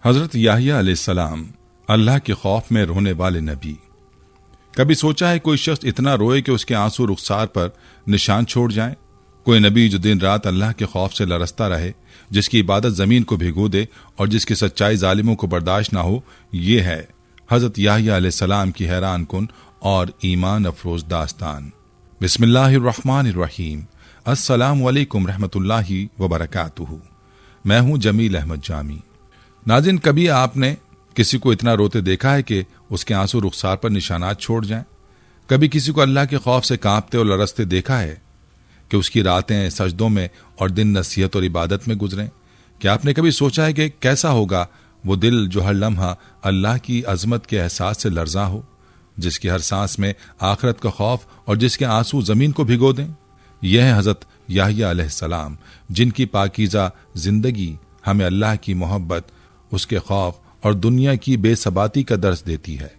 हजरत याहिया अलैहिस्सलाम अल्लाह के खौफ में रोने वाले नबी। कभी सोचा है कोई शख्स इतना रोए कि उसके आंसू रुखसार पर निशान छोड़ जाएं? कोई नबी जो दिन रात अल्लाह के खौफ से लरसता रहे, जिसकी इबादत जमीन को भिगो दे और जिसकी सच्चाई जालिमों को बर्दाश्त ना हो। ये है हजरत याहिया अलैहिस्सलाम की हैरान कुन और ईमान अफरोज दास्तान। बिस्मिल्लाहिर्रहमानिर्रहीम। अस्सलामु अलैकुम रहमतुल्लाहि व बरकातुहू। मैं हूं जमील अहमद जामी। नाज़रीन, कभी आपने किसी को इतना रोते देखा है कि उसके आंसू रुखसार पर निशानात छोड़ जाएं? कभी किसी को अल्लाह के खौफ से कांपते और लरसते देखा है कि उसकी रातें सजदों में और दिन नसीहत और इबादत में गुजरें? क्या आपने कभी सोचा है कि कैसा होगा वो दिल जो हर लम्हा अल्लाह की अजमत के एहसास से लर्जा हो, जिसकी हर सांस में आखिरत का खौफ और जिसके आंसू जमीन को भिगो दें? यह है हजरत याहिया अलैहिस्सलाम, जिनकी पाकीज़ा जिंदगी हमें अल्लाह की मोहब्बत, उसके खौफ और दुनिया की बेसबाती का दर्स देती है।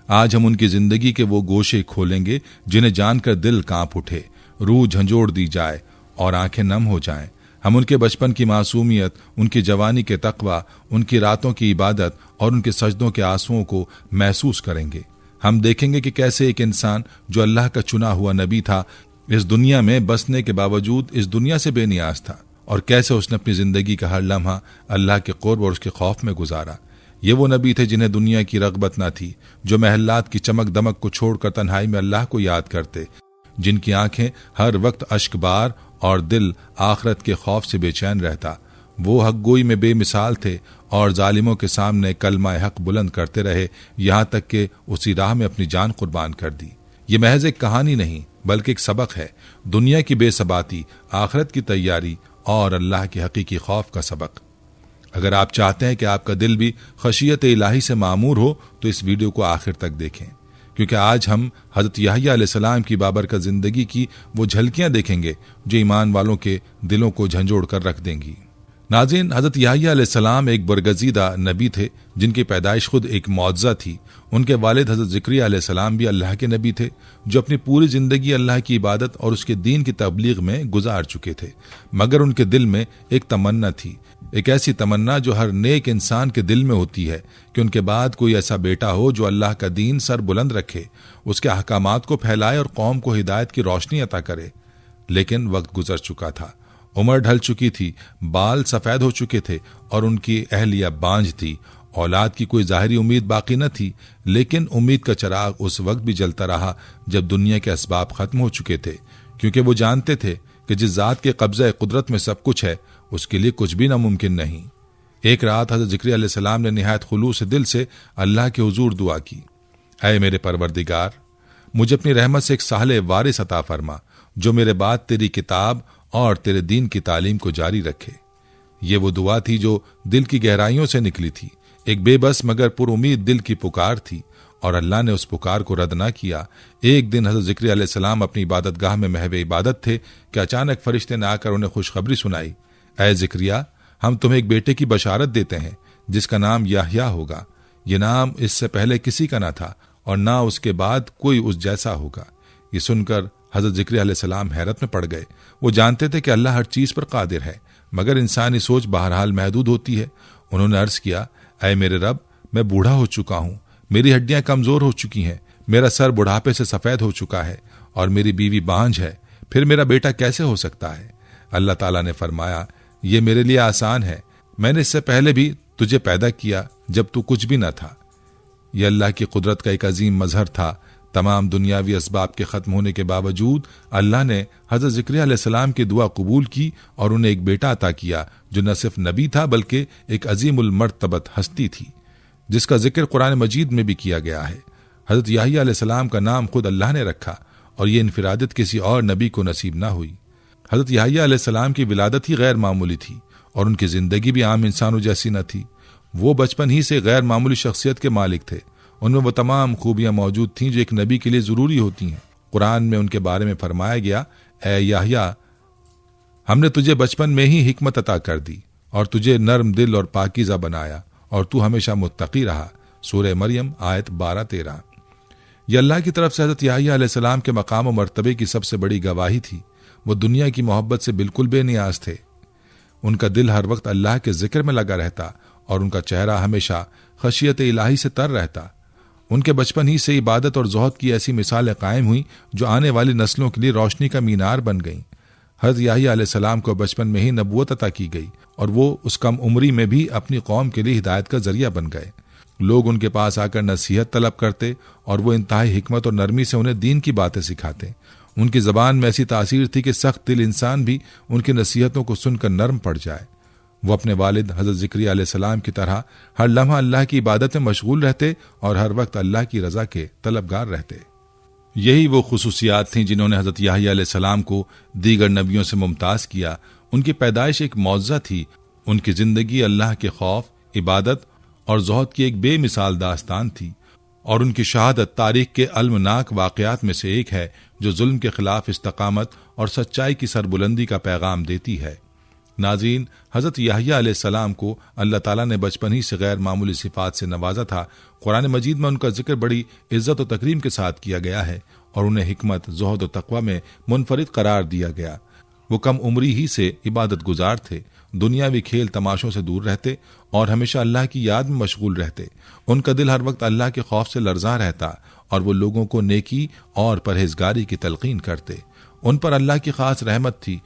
आज हम उनकी जिंदगी के वो गोशे खोलेंगे जिन्हें जानकर दिल कांप उठे, रूह झंझोड़ दी जाए और आंखें नम हो जाएं। हम उनके बचपन की मासूमियत, उनकी जवानी के तकवा, उनकी रातों की इबादत और उनके सजदों के आंसुओं को महसूस करेंगे। हम देखेंगे कि कैसे एक इंसान जो अल्लाह का चुना हुआ नबी था, इस दुनिया में बसने के बावजूद इस दुनिया से बेनियाज था, और कैसे उसने अपनी जिंदगी का हर लम्हा अल्लाह के क़ुर्ब और उसके खौफ में गुजारा। ये वो नबी थे जिन्हें दुनिया की रग़बत न थी, जो महल्लात की चमक दमक को छोड़कर तन्हाई में अल्लाह को याद करते, जिनकी आंखें हर वक्त अश्कबार और दिल आखिरत के खौफ से बेचैन रहता। वो हक गोई में बेमिसाल थे और जालिमों के सामने कलमा हक बुलंद करते रहे, यहाँ तक कि उसी राह में अपनी जान कुर्बान कर दी। ये महज एक कहानी नहीं बल्कि एक सबक है, दुनिया की बेसबाती, आखिरत की तैयारी और अल्लाह के हकीकी खौफ का सबक। अगर आप चाहते हैं कि आपका दिल भी खशियत इलाही से मामूर हो तो इस वीडियो को आखिर तक देखें, क्योंकि आज हम हजरत याहिया अलैहिस्सलाम की बाबरकत जिंदगी की वो झलकियां देखेंगे जो ईमान वालों के दिलों को झंझोड़ कर रख देंगी। नाज़रीन, हजरत याहिया अलैहिस्सलाम एक बरगजीदा नबी थे जिनकी पैदाइश खुद एक मौजज़ा थी। उनके वालिद हजरत ज़करिया अलैहिस्सलाम भी अल्लाह के नबी थे, जो अपनी पूरी जिंदगी अल्लाह की इबादत और उसके दीन की तबलीग में गुजार चुके थे। मगर उनके दिल में एक तमन्ना थी, एक ऐसी तमन्ना जो हर नेक इंसान के दिल में होती है कि उनके बाद कोई ऐसा बेटा हो जो अल्लाह का दीन सर बुलंद रखे, उसके अहकामात को फैलाए और कौम को हिदायत की रोशनी अता करे। लेकिन वक्त गुजर चुका था, उम्र ढल चुकी थी, बाल सफेद हो चुके थे और उनकी अहलिया बांझ थी। औलाद की कोई जाहिरी उम्मीद बाकी न थी, लेकिन उम्मीद का चिराग उस वक्त भी जलता रहा जब दुनिया के असबाब खत्म हो चुके थे, क्योंकि वो जानते थे कि जिस जात के कब्ज़े कुदरत में सब कुछ है, उसके लिए कुछ भी नामुमकिन नहीं। एक रात हज़रत ज़करिया अलैहिस्सलाम ने निहायत खुलूस दिल से अल्लाह के हुजूर दुआ की, ऐ मेरे परवरदिगार, मुझे अपनी रहमत से एक साले वारिस अता फरमा जो मेरे बाद तेरी किताब और तेरे दीन की तालीम को जारी रखे। ये वो दुआ थी जो दिल की गहराइयों से निकली थी, एक बेबस मगर पुरुमीद दिल की पुकार थी, और अल्लाह ने उस पुकार को रद्द ना किया। एक दिन हज़रत ज़करिया अलैहिस्सलाम अपनी इबादतगाह में महवे इबादत थे कि अचानक फरिश्ते ने आकर उन्हें खुशखबरी सुनाई, ऐ ज़करिया, हम तुम्हें एक बेटे की बशारत देते हैं जिसका नाम याहिया होगा। ये नाम इससे पहले किसी का ना था और ना उसके बाद कोई उस जैसा होगा। ये सुनकर हज़रत ज़करिया अलैहिस्सलाम हैरत में पड़ गए। वो जानते थे कि अल्लाह हर चीज़ पर कादिर है, मगर इंसानी सोच बहरहाल महदूद होती है। उन्होंने अर्ज़ किया, ऐ मेरे रब, मैं बूढ़ा हो चुका हूँ, मेरी हड्डियां कमज़ोर हो चुकी हैं, मेरा सर बुढ़ापे से सफ़ेद हो चुका है और मेरी बीवी बांझ है, फिर मेरा बेटा कैसे हो सकता है? अल्लाह ताला ने फरमाया, ये मेरे लिए आसान है, मैंने इससे पहले भी तुझे पैदा किया जब तू कुछ भी न था। यह अल्लाह की कुदरत का एक अजीम मजहर था। तमाम दुनियावी असबाब के ख़त्म होने के बावजूद अल्लाह ने हज़रत ज़करिया अलैहिस्सलाम की दुआ कबूल की और उन्हें एक बेटा अता किया जो न सिर्फ नबी था बल्कि एक अजीमुल मर्तबत हस्ती थी, जिसका जिक्र कुरान मजीद में भी किया गया है। हज़रत याहिया अलैहिस्सलाम का नाम खुद अल्लाह ने रखा और ये इनफिरादत किसी और नबी को नसीब ना हुई। हज़रत याहिया अलैहिस्सलाम की विलादत ही गैर मामूली थी और उनकी ज़िंदगी भी आम इंसानों जैसी न थी। वो बचपन ही से गैर मामूली शख्सियत के मालिक थे। उनमें वो तमाम खूबियां मौजूद थीं जो एक नबी के लिए ज़रूरी होती हैं। कुरान में उनके बारे में फरमाया गया, ऐ याहिया, हमने तुझे बचपन में ही हिकमत अता कर दी और तुझे नर्म दिल और पाकीज़ा बनाया और तू हमेशा मुत्तकी रहा। सूरह मरियम आयत 12-13। यह अल्लाह की तरफ से हज़रत याहिया अलैहिस्सलाम के मकाम और मर्तबे की सबसे बड़ी गवाही थी। वो दुनिया की मोहब्बत से बिल्कुल बेनियाज थे। उनका दिल हर वक्त अल्लाह के जिक्र में लगा रहता और उनका चेहरा हमेशा खशियत इलाही से तर रहता। उनके बचपन ही से इबादत और ज़ुहद की ऐसी मिसालें कायम हुई जो आने वाली नस्लों के लिए रोशनी का मीनार बन गईं। हज़रत याहिया अलैहिस्सलाम को बचपन में ही नबूवत अता की गई और वो उस कम उम्री में भी अपनी कौम के लिए हिदायत का जरिया बन गए। लोग उनके पास आकर नसीहत तलब करते और वो इंतहाई हिकमत और नरमी से उन्हें दीन की बातें सिखाते। उनकी ज़बान में ऐसी तासीर थी कि सख्त दिल इंसान भी उनकी नसीहतों को सुनकर नरम पड़ जाए। वो अपने वालिद हज़रत ज़िक्रिया अलैहिस्सलाम की तरह हर लम्हा अल्लाह की इबादत में मशगूल रहते और हर वक्त अल्लाह की रज़ा के तलबगार रहते। यही वो खुसूसियात थीं जिन्होंने हज़रत याहिया अलैहिस्सलाम को दीगर नबियों से मुमताज़ किया। उनकी पैदाइश एक मौज़ा थी। उनकी ज़िंदगी अल्लाह के खौफ, इबादत और ज़ुहद की एक बेमिसाल दास्तान थी और उनकी शहादत तारीख के अलमनाक वाक़यात में से एक है जो जुल्म के खिलाफ इस्तकामत और सच्चाई की सरबुलंदी का पैगाम देती है। नाज़रीन, हज़रत याहिया अलैहिस्सलाम को अल्लाह ताला ने बचपन ही से गैर मामूली सिफात से नवाजा था। कुरान मजीद में उनका जिक्र बड़ी इज्जत और तकरीम के साथ किया गया है और उन्हें हिकमत, ज़ुहद और तक़वा में मुनफरिद करार दिया गया। वो कम उम्री ही से इबादत गुजार थे, दुनियावी खेल तमाशों से दूर रहते और हमेशा अल्लाह की याद में मशगूल रहते। उनका दिल हर वक्त अल्लाह के खौफ से लरजा रहता और वो लोगों को नेकी और परहेजगारी की तलकीन करते। उन पर अल्लाह की खास रहमत थी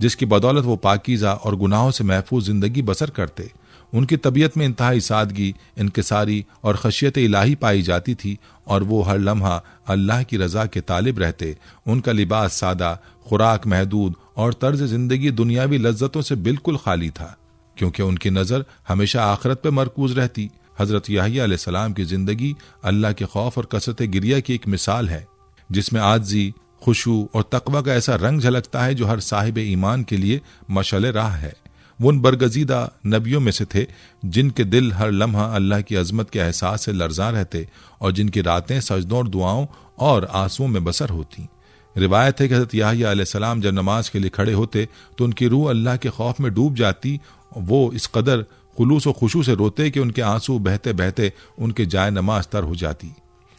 जिसकी बदौलत वो पाकीज़ा और गुनाहों से महफूज जिंदगी बसर करते। उनकी तबीयत में इंतहाई सादगी, इनकिसारी और खशियत इलाही पाई जाती थी और वो हर लम्हा अल्लाह की रज़ा के तालिब रहते। उनका लिबास सादा, खुराक महदूद और तर्ज जिंदगी दुनियावी लज्जतों से बिल्कुल खाली था क्योंकि उनकी नज़र हमेशा आखिरत पर मरकूज रहती। हज़रत याहिया अलैहिस्सलाम की जिंदगी अल्लाह के खौफ और कसरत गिरिया की एक मिसाल है जिसमें आज़ी, खुशू और तकवा का ऐसा रंग झलकता है जो हर साहिब ईमान के लिए मशाले राह है। वो उन बरगजीदा नबियों में से थे जिनके दिल हर लम्हा अल्लाह की अजमत के एहसास से लरजा रहते और जिनकी रातें सजदों और दुआओं और आंसुओं में बसर होती। रिवायत है कि हज़रत याहिया अलैहिस्सलाम जब नमाज के लिए खड़े होते तो उनकी रूह अल्लाह के खौफ में डूब जाती। वो इस कदर खुलूस और खुशू से रोते कि उनके आंसू बहते बहते उनके जाए नमाज तर हो जाती।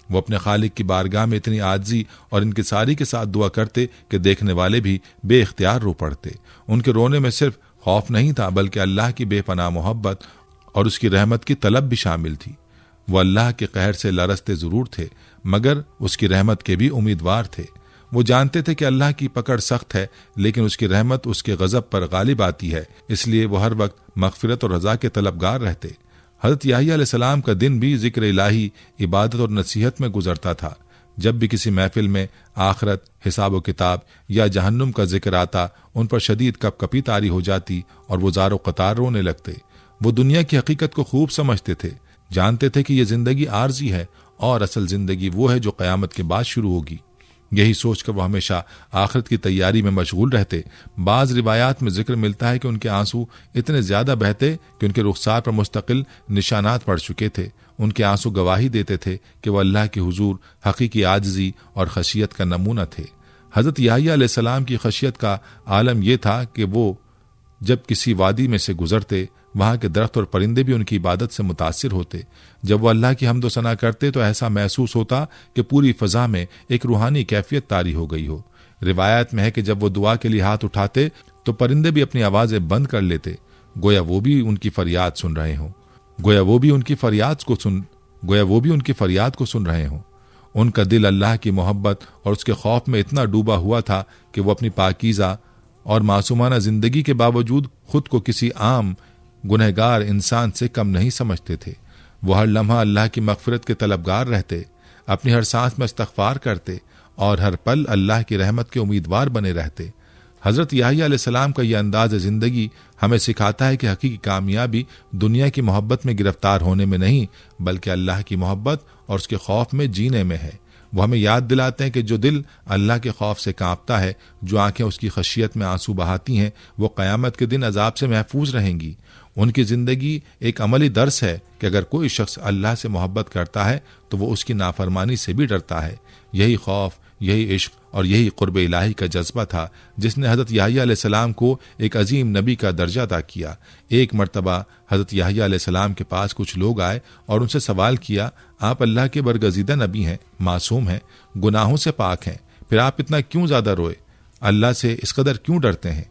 वो अपने खालिक की बारगाह में इतनी आजी और इनकिसारी के साथ दुआ करते कि देखने वाले भी बेख्तियार रो पड़ते। उनके रोने में सिर्फ खौफ नहीं था बल्कि अल्लाह की बेपनाह मोहब्बत और उसकी रहमत की तलब भी शामिल थी। वो अल्लाह के कहर से लरसते जरूर थे मगर उसकी रहमत के भी उम्मीदवार थे। वो जानते थे कि अल्लाह की पकड़ सख्त है लेकिन उसकी रहमत उसके गजब पर गालिब आती है, इसलिए वो हर वक्त मगफिरत और रजा के तलबगार रहते। हज़रत याहिया अलैहिस्सलाम का दिन भी जिक्र इलाही, इबादत और नसीहत में गुजरता था। जब भी किसी महफिल में आखरत, हिसाब व किताब या जहन्नुम का जिक्र आता उन पर शदीद कपकपी तारी हो जाती और वो ज़ारो कतार रोने लगते। वो दुनिया की हकीकत को खूब समझते थे, जानते थे कि ये जिंदगी आर्जी है और असल जिंदगी वो है जो क़यामत के बाद शुरू होगी। यही सोचकर वो हमेशा आखिरत की तैयारी में मशगूल रहते। बाज़ रिवायात में जिक्र मिलता है कि उनके आंसू इतने ज्यादा बहते कि उनके रुखसार पर मुस्तकिल निशानात पड़ चुके थे। उनके आंसू गवाही देते थे कि वह अल्लाह के हुजूर हकीकी आजिज़ी और खशियत का नमूना थे। हज़रत याहिया अलैहिस्सलाम की खशियत का आलम यह था कि वो जब किसी वादी में से गुजरते वहां के दरख्त और परिंदे भी उनकी इबादत से मुतासिर होते। जब वो अल्लाह की हम्द सना करते तो ऐसा महसूस होता कि पूरी फजा में एक रूहानी कैफियत तारी हो गई हो। रिवायत में है कि जब वो दुआ के लिए हाथ उठाते तो परिंदे भी अपनी आवाजें बंद कर लेते, गोया वो भी उनकी फरियाद सुन रहे हों, गोया वो भी उनकी फरियाद को सुन रहे हों। उनका दिल अल्लाह की मोहब्बत और उसके खौफ में इतना डूबा हुआ था कि वो अपनी पाकीज़ा और मासूमाना जिंदगी के बावजूद खुद को किसी आम गुनहगार इंसान से कम नहीं समझते थे। वो हर लम्हा अल्लाह की मगफिरत के तलबगार रहते, अपनी हर सांस में इस्तग़फ़ार करते और हर पल अल्लाह की रहमत के उम्मीदवार बने रहते। हज़रत याहिया अलैहिस्सलाम का यह अंदाज़ ज़िंदगी हमें सिखाता है कि हकीकी कामयाबी दुनिया की मोहब्बत में गिरफ्तार होने में नहीं बल्कि अल्लाह की मोहब्बत और उसके खौफ में जीने में है। वो हमें याद दिलाते हैं कि जो दिल अल्लाह के खौफ से कांपता है, जो आंखें उसकी खशियत में आंसू बहाती हैं, वो क़यामत के दिन अजाब से महफूज रहेंगी। उनकी ज़िंदगी एक अमली दर्स है कि अगर कोई शख्स अल्लाह से मोहब्बत करता है तो वो उसकी नाफरमानी से भी डरता है। यही खौफ, यही इश्क और यही क़ुर्ब इलाही का जज्बा था जिसने हज़रत याहिया अलैहिस्सलाम को एक अजीम नबी का दर्जा अता किया। एक मरतबा हज़रत याहिया अलैहिस्सलाम के पास कुछ लोग आए और उनसे सवाल किया, आप अल्लाह के बरगज़ीदा नबी हैं, मासूम हैं, गुनाहों से पाक हैं, फिर आप इतना क्यों ज़्यादा रोए, अल्लाह से इस कदर क्यों डरते हैं?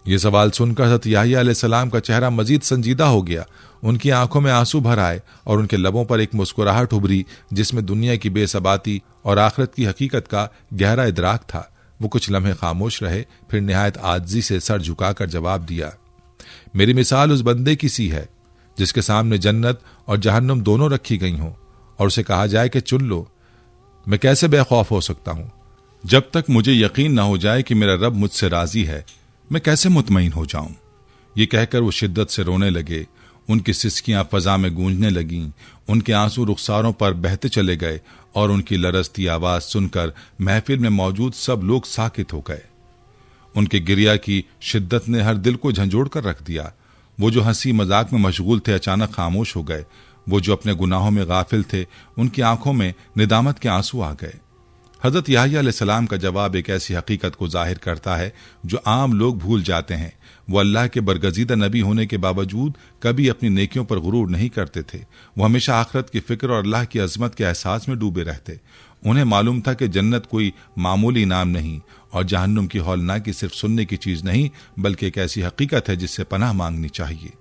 ये सवाल सुनकर हज़रत याहिया अलैहिस्सलाम का चेहरा मजीद संजीदा हो गया। उनकी आंखों में आंसू भर आए और उनके लबों पर एक मुस्कुराहट उभरी जिसमें दुनिया की बेसबाती और आखिरत की हकीकत का गहरा इदराक था। वो कुछ लम्हे खामोश रहे, फिर निहायत आजिज़ी से सर झुकाकर जवाब दिया, मेरी मिसाल उस बंदे की सी है जिसके सामने जन्नत और जहन्नुम दोनों रखी गई हों और उसे कहा जाए कि चुन लो। मैं कैसे बेखौफ हो सकता हूं? जब तक मुझे यकीन न हो जाए कि मेरा रब मुझसे राजी है, मैं कैसे मुतमईन हो जाऊं? ये कहकर वो शिद्दत से रोने लगे। उनकी सिसकियां फजा में गूंजने लगीं, उनके आंसू रुखसारों पर बहते चले गए और उनकी लरजती आवाज सुनकर महफिल में मौजूद सब लोग साकित हो गए। उनके गिरिया की शिद्दत ने हर दिल को झंझोड़ कर रख दिया। वो जो हंसी मजाक में मशगूल थे अचानक खामोश हो गए। वो जो अपने गुनाहों में गाफिल थे उनकी आंखों में निदामत के आंसू आ गए। हजरत याह्या अलैहिस्सलाम का जवाब एक ऐसी हकीकत को जाहिर करता है जो आम लोग भूल जाते हैं। वो अल्लाह के बरगजीदा नबी होने के बावजूद कभी अपनी नेकियों पर गुरूर नहीं करते थे। वो हमेशा आखिरत की फिक्र और अल्लाह की अजमत के एहसास में डूबे रहते। उन्हें मालूम था कि जन्नत कोई मामूली नाम नहीं और जहन्नुम की हौलनाकी सिर्फ सुनने की चीज नहीं बल्कि एक ऐसी हकीकत है जिससे पनाह मांगनी चाहिए।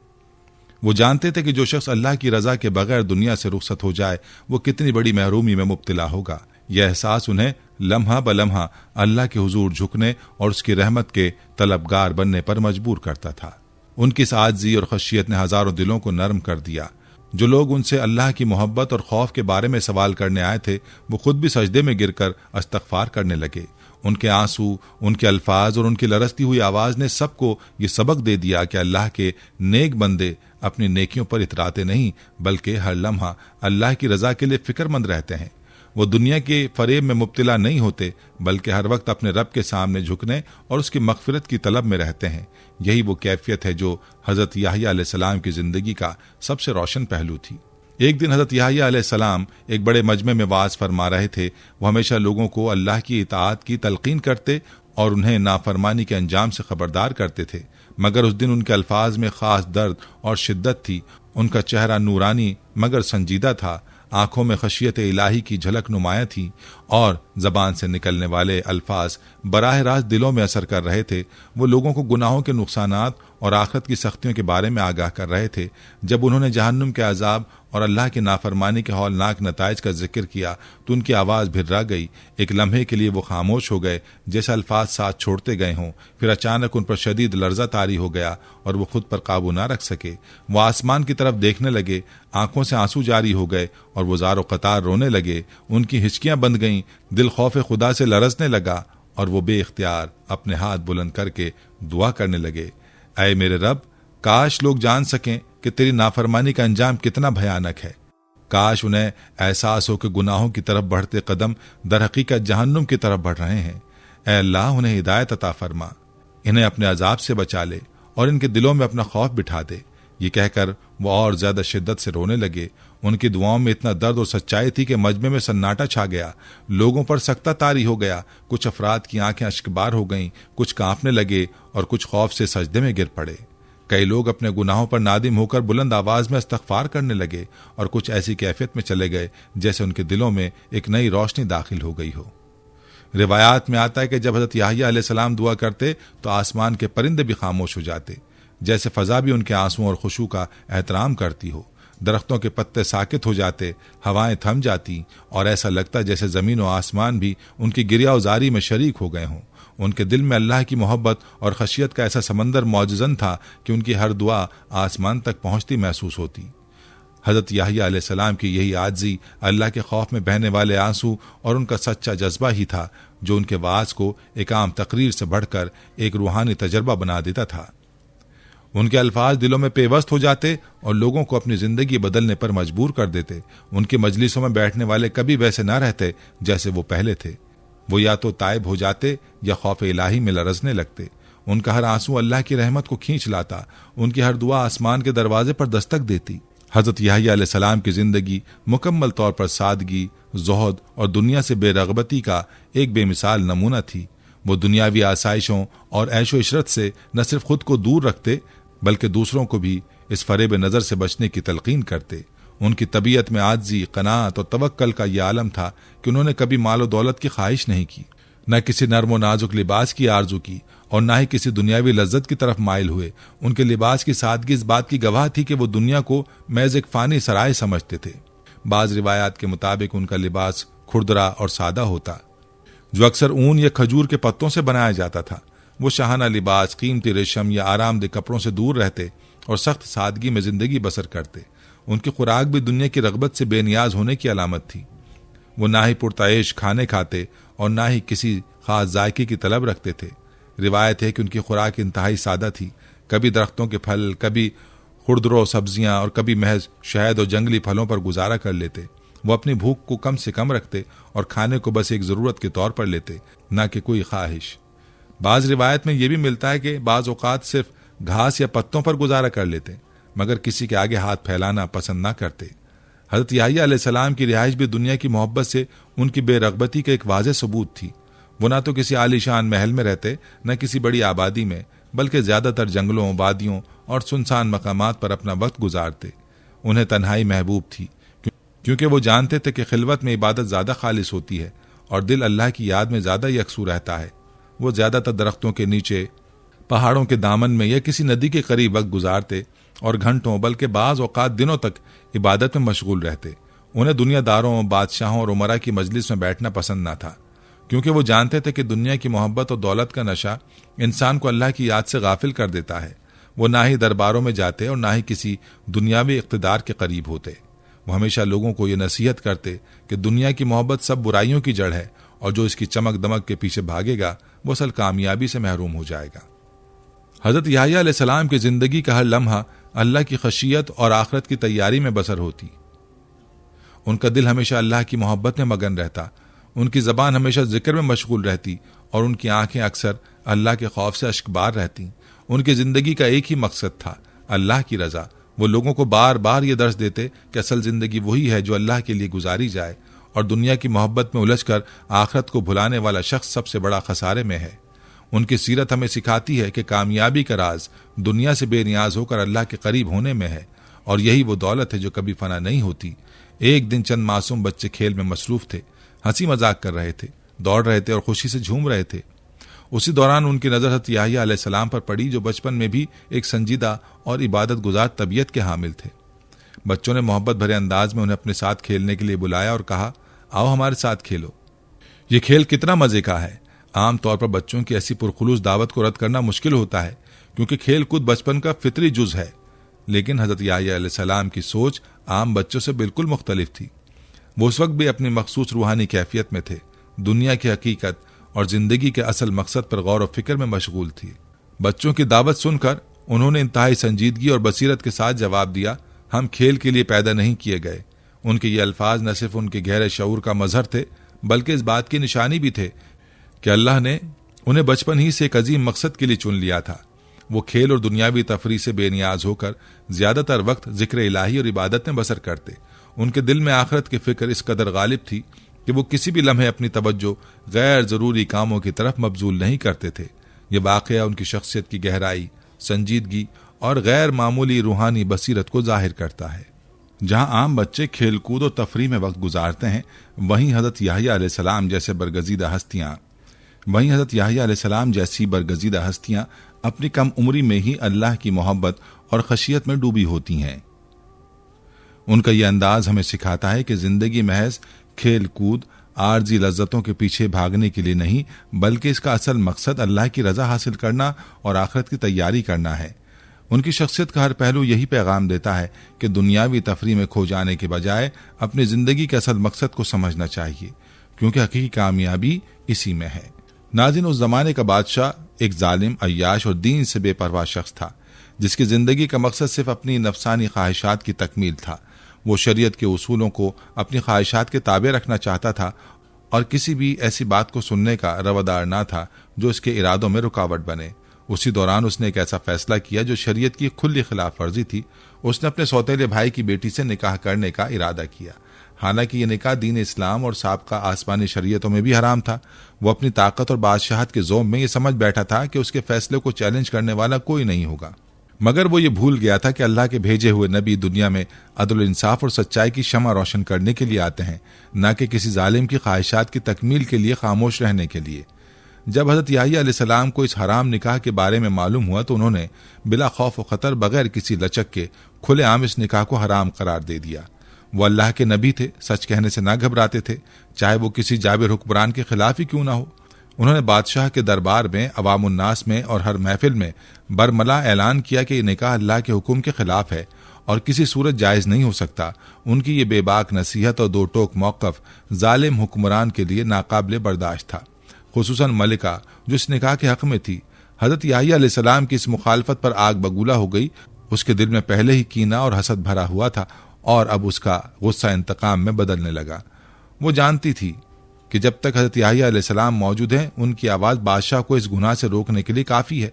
वो जानते थे कि जो शख्स अल्लाह की रजा के बगैर दुनिया से रुखसत हो जाए वो कितनी बड़ी महरूमी में मुब्तला होगा। यह एहसास उन्हें लम्हा बलम्हा अल्लाह के हुजूर झुकने और उसकी रहमत के तलबगार बनने पर मजबूर करता था। उनकी इस आजिज़ी और खशियत ने हजारों दिलों को नरम कर दिया। जो लोग उनसे अल्लाह की मोहब्बत और खौफ के बारे में सवाल करने आए थे वो खुद भी सजदे में गिरकर इस्तग़फ़ार करने लगे। उनके आंसू, उनके अल्फाज और उनकी लरसती हुई आवाज ने सबको ये सबक दे दिया कि अल्लाह के नेक बंदे अपनी नेकियों पर इतराते नहीं बल्कि हर लम्हा अल्लाह की रजा के लिए फिक्रमंद रहते हैं। वो दुनिया के फरेब में मुब्तला नहीं होते बल्कि हर वक्त अपने रब के सामने झुकने और उसकी मग़फ़िरत की तलब में रहते हैं। यही वो कैफियत है जो हज़रत याह्या अलैहिस्सलाम की ज़िंदगी का सबसे रोशन पहलू थी। एक दिन हज़रत याह्या अलैहिस्सलाम एक बड़े मजमे में वाज़ फरमा रहे थे। वो हमेशा लोगों को अल्लाह की इताअत की तलकीन करते और उन्हें नाफरमानी के अंजाम से खबरदार करते थे, मगर उस दिन उनके अल्फाज में ख़ास दर्द और शिद्दत थी। उनका चेहरा नूरानी मगर संजीदा था, आंखों में खशियत इलाही की झलक नुमाया थी और जबान से निकलने वाले अल्फाज बराह रास्त दिलों में असर कर रहे थे। वो लोगों को गुनाहों के नुकसानात और आखिरत की सख्तियों के बारे में आगाह कर रहे थे। जब उन्होंने जहन्नुम के अजाब और अल्लाह की नाफरमानी के हौलनाक नताइज का जिक्र किया तो उनकी आवाज़ भिर्रा गई। एक लम्हे के लिए वो खामोश हो गए जैसे अल्फाज साथ छोड़ते गए हों। फिर अचानक उन पर शदीद लर्जा तारी हो गया और वो खुद पर काबू ना रख सके। वो आसमान की तरफ देखने लगे, आंखों से आंसू जारी हो गए और वो ज़ारो कतार रोने लगे। उनकी हिचकियां बंद गईं, दिल खौफ खुदा से लरजने लगा और वो बेइख्तियार अपने हाथ बुलंद करके दुआ करने लगे, ऐ मेरे रब, काश लोग जान सकें कि तेरी नाफरमानी का अंजाम कितना भयानक है। काश उन्हें एहसास हो कि गुनाहों की तरफ बढ़ते कदम दर हकीकत जहन्नुम की तरफ बढ़ रहे हैं। ऐ अल्लाह, उन्हें हिदायत अता फरमा, इन्हें अपने अजाब से बचा ले और इनके दिलों में अपना खौफ बिठा दे। ये कहकर वो और ज्यादा शिद्दत से रोने लगे। उनकी दुआओं में इतना दर्द और सच्चाई थी कि मजमे में सन्नाटा छा गया। लोगों पर सख्ता तारी हो गया। कुछ अफराद की आंखें अश्कबार हो गईं, कुछ कांपने लगे और कुछ खौफ से सजदे में गिर पड़े। कई लोग अपने गुनाहों पर नादिम होकर बुलंद आवाज में इस्तग़फ़ार करने लगे और कुछ ऐसी कैफियत में चले गए जैसे उनके दिलों में एक नई रोशनी दाखिल हो गई हो। रिवायात में आता है कि जब हज़रत याह्या अलैहिस्सलाम दुआ करते तो आसमान के परिंदे भी खामोश हो जाते, जैसे फजा भी उनके आंसुओं और खुशू का एहतराम करती हो। दरख्तों के पत्ते साकित हो जाते, हवाएं थम जाती और ऐसा लगता जैसे जमीन और आसमान भी उनकी गिरियाउजारी में शरीक हो गए हों। उनके दिल में अल्लाह की मोहब्बत और खशियत का ऐसा समंदर मौजूद था कि उनकी हर दुआ आसमान तक पहुंचती महसूस होती। हज़रत याह्या अलैहिस्सलाम की यही आजिज़ी, अल्लाह के खौफ में बहने वाले आंसू और उनका सच्चा जज्बा ही था जो उनके वाज को एक आम तकरीर से बढ़कर एक रूहानी तजर्बा बना देता था। उनके अल्फाज दिलों में पेवस्त हो जाते और लोगों को अपनी जिंदगी बदलने पर मजबूर कर देते। उनकी मजलिसों में बैठने वाले कभी वैसे ना रहते जैसे वो पहले थे। वो या तो ताइब हो जाते या खौफ इलाही में लरजने लगते। उनका हर आंसू अल्लाह की रहमत को खींच लाता, उनकी हर दुआ आसमान के दरवाजे पर दस्तक देती। हज़रत याह्या अलैहिस्सलाम की जिंदगी मुकम्मल तौर पर सादगी, ज़ुहद और दुनिया से बेरग़बती का एक बेमिसाल नमूना थी। वो दुनियावी आसाइशों और ऐशो इशरत से न सिर्फ खुद को दूर रखते बल्कि दूसरों को भी इस फरेब नज़र से बचने की तलकीन करते। उनकी तबीयत में आजिज़ी, क़नाअत और तवक्कल का यह आलम था कि उन्होंने कभी माल और दौलत की ख्वाहिश नहीं की, न किसी नर्म और नाजुक लिबास की आरजू की और ना ही किसी दुनियावी लज्जत की तरफ माइल हुए। उनके लिबास की सादगी इस बात की गवाह थी कि वो दुनिया को महज एक फानी सराय समझते थे। बाज रिवायात के मुताबिक उनका लिबास खुरदरा और सादा होता, जो अक्सर ऊन या खजूर के पत्तों से बनाया जाता था। वो शाहाना लिबास, कीमती रेशम या आरामदेह कपड़ों से दूर रहते और सख्त सादगी में जिंदगी बसर करते। उनकी खुराक भी दुनिया की रगबत से बेनियाज होने की अलामत थी। वो ना ही पुरताइश खाने खाते और ना ही किसी खास जायके की तलब रखते थे। रिवायत है कि उनकी खुराक इंतहाई सादा थी। कभी दरख्तों के फल, कभी खुरदरो सब्जियां और कभी महज शहद और जंगली फलों पर गुजारा कर लेते। वो अपनी भूख को कम से कम रखते और खाने को बस एक जरूरत के तौर पर लेते, ना कि कोई ख्वाहिश। बाज रिवायत में यह भी मिलता है कि बाज औकात सिर्फ घास या पत्तों पर गुजारा कर लेते, मगर किसी के आगे हाथ फैलाना पसंद ना करते। हजरत याह्या अलैहिस्सलाम की रिहाइश भी दुनिया की मोहब्बत से उनकी बेरगबती का एक वाज़ेह सबूत थी। वो ना तो किसी आलीशान महल में रहते, न किसी बड़ी आबादी में, बल्कि ज्यादातर जंगलों, वादियों और सुनसान मकामात पर अपना वक्त गुजारते। उन्हें तन्हाई महबूब थी, क्योंकि वो जानते थे कि खिलवत में इबादत ज्यादा खालिस होती है और दिल अल्लाह की याद में ज्यादा यकसू रहता है। वो ज्यादातर दरख्तों के नीचे, पहाड़ों के दामन में या किसी नदी के करीब वक्त गुजारते और घंटों बल्कि बाज औकात दिनों तक इबादत में मशगूल रहते। उन्हें दुनियादारों, बादशाहों और उमरा की मजलिस में बैठना पसंद न था, क्योंकि वो जानते थे कि दुनिया की मोहब्बत और दौलत का नशा इंसान को अल्लाह की याद से गाफिल कर देता है। वो ना ही दरबारों में जाते और ना ही किसी दुनियावी इख्तिदार के करीब होते। वो हमेशा लोगों को ये नसीहत करते कि दुनिया की मोहब्बत सब बुराइयों की जड़ है और जो इसकी चमक दमक के पीछे भागेगा वो असल कामयाबी से महरूम हो जाएगा। हजरत याह्या अलैहिस्सलाम की जिंदगी का हर लम्हा अल्लाह की खशियत और आखिरत की तैयारी में बसर होती। उनका दिल हमेशा अल्लाह की मोहब्बत में मगन रहता, उनकी जबान हमेशा जिक्र में मशगूल रहती और उनकी आंखें अक्सर अल्लाह के खौफ से अश्कबार रहती। उनकी जिंदगी का एक ही मकसद था, अल्लाह की रजा। वो लोगों को बार बार ये दर्श देते कि असल जिंदगी वही है जो अल्लाह के लिए गुजारी जाए, और दुनिया की मोहब्बत में उलझकर आखिरत को भुलाने वाला शख्स सबसे बड़ा खसारे में है। उनकी सीरत हमें सिखाती है कि कामयाबी का राज दुनिया से बेनियाज होकर अल्लाह के करीब होने में है, और यही वो दौलत है जो कभी फना नहीं होती। एक दिन चंद मासूम बच्चे खेल में मसरूफ थे, हंसी मजाक कर रहे थे, दौड़ रहे थे और खुशी से झूम रहे थे। उसी दौरान उनकी नजर हज़रत याह्या अलैहिस्सलाम पर पड़ी, जो बचपन में भी एक संजीदा और इबादत गुजार तबीयत के हामिल थे। बच्चों ने मोहब्बत भरे अंदाज में उन्हें अपने साथ खेलने के लिए बुलाया और कहा, आओ हमारे साथ खेलो। ये खेल कितना मजे का है। आमतौर पर बच्चों की ऐसी पुरखुलूस दावत को रद्द करना मुश्किल होता है, क्योंकि खेल कूद बचपन का फितरी जुज है। लेकिन हजरत याह्या अलैहिस्सलाम की सोच आम बच्चों से बिल्कुल मुख्तलिफ थी। वो उस वक्त भी अपनी मखसूस रूहानी कैफियत में थे, दुनिया की हकीकत और जिंदगी के असल मकसद पर गौर और फिक्र में मशगूल थी। बच्चों की दावत सुनकर उन्होंने इंतहाई संजीदगी और बसीरत के साथ जवाब दिया, हम खेल के लिए पैदा नहीं किए गए। उनके ये अल्फाज न सिर्फ उनके गहरे शऊर का मजहर थे, बल्कि इस बात की निशानी भी थे कि अल्लाह ने उन्हें बचपन ही से एक अजीम मकसद के लिए चुन लिया था। वो खेल और दुनियावी तफरी से बेनियाज होकर ज्यादातर वक्त जिक्र इलाही और इबादत में बसर करते। उनके दिल में आखिरत की फिक्र इस कदर गालिब थी कि वो किसी भी लम्हे अपनी तवज्जो गैर जरूरी कामों की तरफ मबजूल नहीं करते थे। ये वाकया उनकी शख्सियत की गहराई, संजीदगी और गैर मामूली रूहानी बसीरत को जाहिर करता है। जहां आम बच्चे खेलकूद और तफरी में वक्त गुजारते हैं, वहीं हजरत याह्या अलैहिस्सलाम जैसी बरगजीदा हस्तियां अपनी कम उम्री में ही अल्लाह की मोहब्बत और खशियत में डूबी होती हैं। उनका यह अंदाज हमें सिखाता है कि जिंदगी महज खेल कूद, आर्जी लज्जतों के पीछे भागने के लिए नहीं, बल्कि इसका असल मकसद अल्लाह की रजा हासिल करना और आखिरत की तैयारी करना है। उनकी शख्सियत का हर पहलू यही पैगाम देता है कि दुनियावी तफरी में खो जाने के बजाय अपनी जिंदगी के असल मकसद को समझना चाहिए, क्योंकि हकीकी कामयाबी इसी में है। नाज़रीन, उस जमाने का बादशाह एक जालिम, अय्याश और दीन से बेपरवाह शख्स था, जिसकी जिंदगी का मकसद सिर्फ अपनी नफसानी ख्वाहिशात की तकमील था। वो शरीयत के उसूलों को अपनी ख्वाहिशात के ताबे रखना चाहता था और किसी भी ऐसी बात को सुनने का रवादार ना था जो इसके इरादों में रुकावट बने। उसी दौरान उसने एक ऐसा फैसला किया जो शरीयत की खुली खिलाफ वर्जी थी। उसने अपने सौतेले भाई की बेटी से निकाह करने का इरादा किया। हालांकि यह निकाह दीन इस्लाम और साबका आसमानी शरीयतों में भी हराम था। वो अपनी ताकत और बादशाहत के ज़ोम में ये समझ बैठा था कि उसके फैसले को चैलेंज करने वाला कोई नहीं होगा, मगर वो ये भूल गया था कि अल्लाह के भेजे हुए नबी दुनिया में अदल इंसाफ और सच्चाई की शमा रोशन करने के लिए आते हैं, न कि किसी जालिम की ख्वाहिशात की तकमील के लिए खामोश रहने के लिए। जब हजरत याहिया अलैहिस्सलाम को इस हराम निकाह के बारे में मालूम हुआ तो उन्होंने बिला खौफ व खतर बगैर किसी लचक के खुलेआम इस निकाह को हराम करार दे दिया। वो अल्लाह के नबी थे, सच कहने से ना घबराते थे, चाहे वो किसी जाबिर हुक्मरान के खिलाफ ही क्यों ना हो। उन्होंने बादशाह के दरबार में, अवामुन्नास में और हर महफिल में बरमला ऐलान किया कि ये निकाह अल्लाह के हुक्म के खिलाफ है और किसी सूरत जायज़ नहीं हो सकता। उनकी ये बेबाक नसीहत और दो टोक मौक़िफ़ जालिम हुक्मरान के लिए नाकाबिले बर्दाश्त था, खुसूसन मलिका जो इस निकाह के हक़ में थी। हज़रत याहिया अलैहिस्सलाम की इस मुखालफत पर आग बगूला हो गई। उसके दिल में पहले ही कीना और हसद भरा हुआ था और अब उसका गुस्सा इंतकाम में बदलने लगा। वो जानती थी कि जब तक हज़रत याहिया अलैहिस्सलाम मौजूद हैं, उनकी आवाज़ बादशाह को इस गुनाह से रोकने के लिए काफ़ी है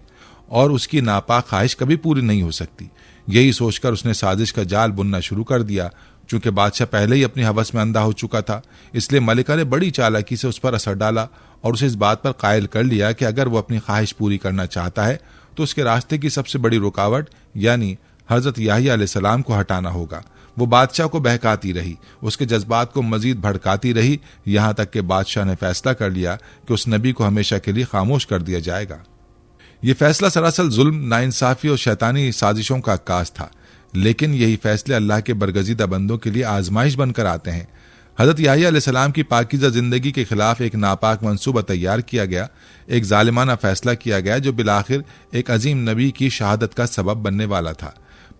और उसकी नापाक ख्वाहिश कभी पूरी नहीं हो सकती। यही सोचकर उसने साजिश का जाल बुनना शुरू कर दिया। चूंकि बादशाह पहले ही अपनी हवस में अंधा हो चुका था, इसलिए मलिका ने बड़ी चालाकी से उस पर असर डाला और उसे इस बात पर कायल कर लिया कि अगर वो अपनी ख्वाहिश पूरी करना चाहता है तो उसके रास्ते की सबसे बड़ी रुकावट यानी हज़रत याहिया अलैहिस्सलाम को हटाना होगा। वो बादशाह को बहकाती रही, उसके जज्बात को मजीद भड़काती रही, यहाँ तक कि बादशाह ने फैसला कर लिया कि उस नबी को हमेशा के लिए खामोश कर दिया जाएगा। ये फैसला सरासर जुल्म, नाइंसाफी और शैतानी साजिशों का अक्कास था, लेकिन यही फैसले अल्लाह के बरगजीदा बंदों के लिए आजमाइश बनकर आते हैं। हज़रत याहिया अलैहिस्सलाम की पाकीज़ा जिंदगी के खिलाफ एक नापाक मंसूबा तैयार किया गया, एक जालिमाना फैसला किया गया जो बिलाखिर एक अजीम नबी की शहादत का सबब बनने वाला था।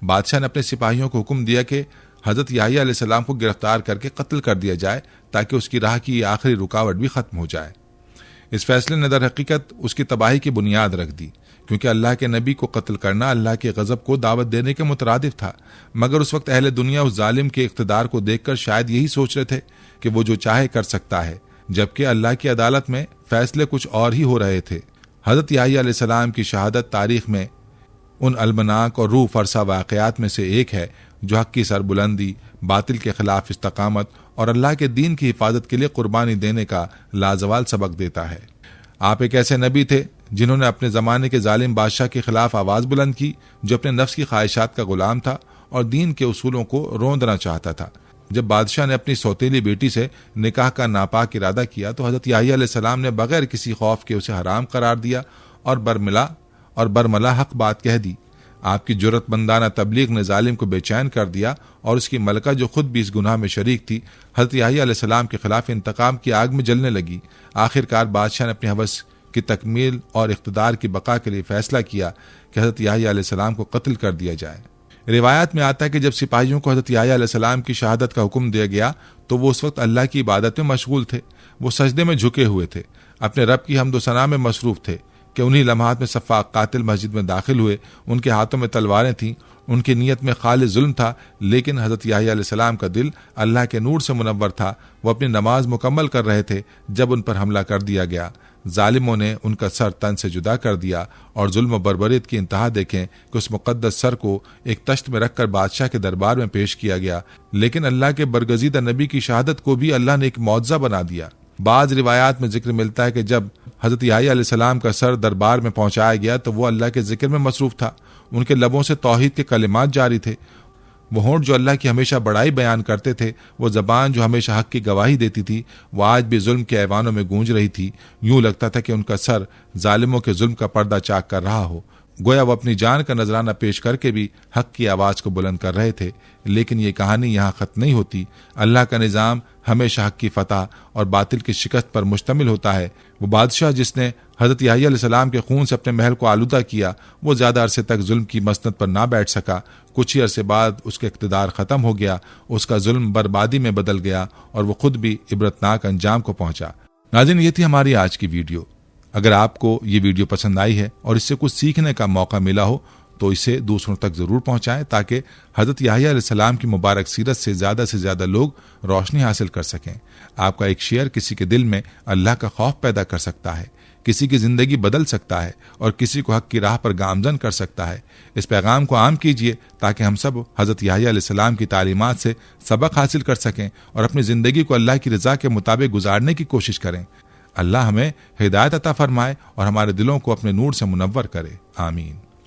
बादशाह ने अपने सिपाहियों को हुक्म दिया कि हज़रत याहिया अलैहिस्सलाम को गिरफ्तार करके कत्ल कर दिया जाए ताकि उसकी राह की आखिरी रुकावट भी खत्म हो जाए। इस फैसले ने दर हकीकत उसकी तबाही की बुनियाद रख दी, क्योंकि अल्लाह के नबी को कत्ल करना अल्लाह के गज़ब को दावत देने के मुतरादिफ था। मगर उस वक्त अहले दुनिया उस जालिम के इख्तिदार को देखकर शायद यही सोच रहे थे कि वो जो चाहे कर सकता है, जबकि अल्लाह की अदालत में फैसले कुछ और ही हो रहे थे। हज़रत याहिया अलैहिस्सलाम की शहादत तारीख में उन अलमनाक और रूह फरसा वाक़यात में से एक है जो हक़ की सरबुलंदी, बातिल के खिलाफ इस्तकामत और अल्लाह के दीन की हिफाजत के लिए कुर्बानी देने का लाजवाल सबक देता है। आप एक ऐसे नबी थे जिन्होंने अपने ज़माने के जालिम बादशाह के खिलाफ आवाज़ बुलंद की, जो अपने नफ्स की ख्वाहिशात का गुलाम था और दीन के उसूलों को रोंदना चाहता था। जब बादशाह ने अपनी सौतेली बेटी से निकाह का नापाक इरादा किया तो हज़रत याहिया अलैहिस्सलाम ने बगैर किसी खौफ के उसे हराम करार दिया और बरमला हक बात कह दी। आपकी जुर्रतमंदाना तबलीग ने जालिम को बेचैन कर दिया और उसकी मलका जो खुद भी इस गुनाह में शरीक थी, हज़रत याहिया अलैहिस्सलाम के खिलाफ इंतकाम की आग में जलने लगी। आखिरकार बादशाह ने अपनी हवस की तकमील और इख्तिदार की बका के लिए फैसला किया कि हज़रत याहिया अलैहिस्सलाम को कत्ल कर दिया जाए। रिवायात में आता है कि जब सिपाहियों को हज़रत याहिया अलैहिस्सलाम की शहादत का हुक्म दिया गया तो वो उस वक्त अल्लाह की इबादत में मशगूल थे। वो सजदे में झुके हुए थे, अपने रब की हम्द व सना में मसरूफ थे कि उन्हीं लम्हात में सफ़ाक कातिल मस्जिद में दाखिल हुए। उनके हाथों में तलवारें थीं, उनकी नीयत में खालिस जुल्म था, लेकिन हज़रत याहिया अलैहिस्सलाम का दिल अल्लाह के नूर से मुनव्वर था। वो अपनी नमाज मुकम्मल कर रहे थे जब उन पर हमला कर दिया गया। जालिमों ने उनका सर तन से जुदा कर दिया और जुल्म बर्बरियत की इंतहा देखें कि उस मुक़द्दस सर को एक तश्त में रखकर बादशाह के दरबार में पेश किया गया। लेकिन अल्लाह के बरगजीदा नबी की शहादत को भी अल्लाह ने एक मौजज़ा बना दिया। बाज रिवायात में जिक्र मिलता है कि जब हज़रत याहिया अलैहिस्सलाम का सर दरबार में पहुंचाया गया तो वो अल्लाह के जिक्र में मसरूफ था। उनके लबों से तौहीद के कलिमात जारी थे। वो होंठ जो अल्लाह की हमेशा बड़ाई बयान करते थे, वो ज़बान जो हमेशा हक की गवाही देती थी, वो आज भी जुल्म के ऐवानों में गूंज रही थी। यूं लगता था कि उनका सर जालिमों के जुल्म का पर्दा चाक कर रहा हो। गोया वो अपनी जान का नजराना पेश करके भी हक की आवाज़ को बुलंद कर रहे थे। लेकिन ये कहानी यहाँ ख़त्म नहीं होती। अल्लाह का निज़ाम हमेशा हक की फतह और बातिल की शिकस्त पर मुश्तमिल होता है। वो बादशाह जिसने हज़रत याहिया अलैहिस्सलाम के खून से अपने महल को आलूदा किया, वो ज़्यादा अरसे तक जुल्म की मसनद पर ना बैठ सका। कुछ ही अरसे बाद उसके इक़्तिदार ख़त्म हो गया, उसका जुल्म बर्बादी में बदल गया और वो खुद भी इबरतनाक अंजाम को पहुंचा। नाज़रीन, ये थी हमारी आज की वीडियो। अगर आपको ये वीडियो पसंद आई है और इससे कुछ सीखने का मौका मिला हो तो इसे दूसरों तक ज़रूर पहुंचाएं ताकि हज़रत याहिया अलैहिस्सलाम की मुबारक सीरत से ज़्यादा लोग रोशनी हासिल कर सकें। आपका एक शेयर किसी के दिल में अल्लाह का खौफ पैदा कर सकता है, किसी की ज़िंदगी बदल सकता है और किसी को हक़ की राह पर गामज़न कर सकता है। इस पैगाम को आम कीजिए ताकि हम सब हज़रत याहिया अलैहिस्सलाम की तालीमात से सबक हासिल कर सकें और अपनी ज़िंदगी को अल्लाह की रज़ा के मुताबिक गुजारने की कोशिश करें। अल्लाह हमें हिदायत अता फरमाए और हमारे दिलों को अपने नूर से मुनव्वर करे। आमीन।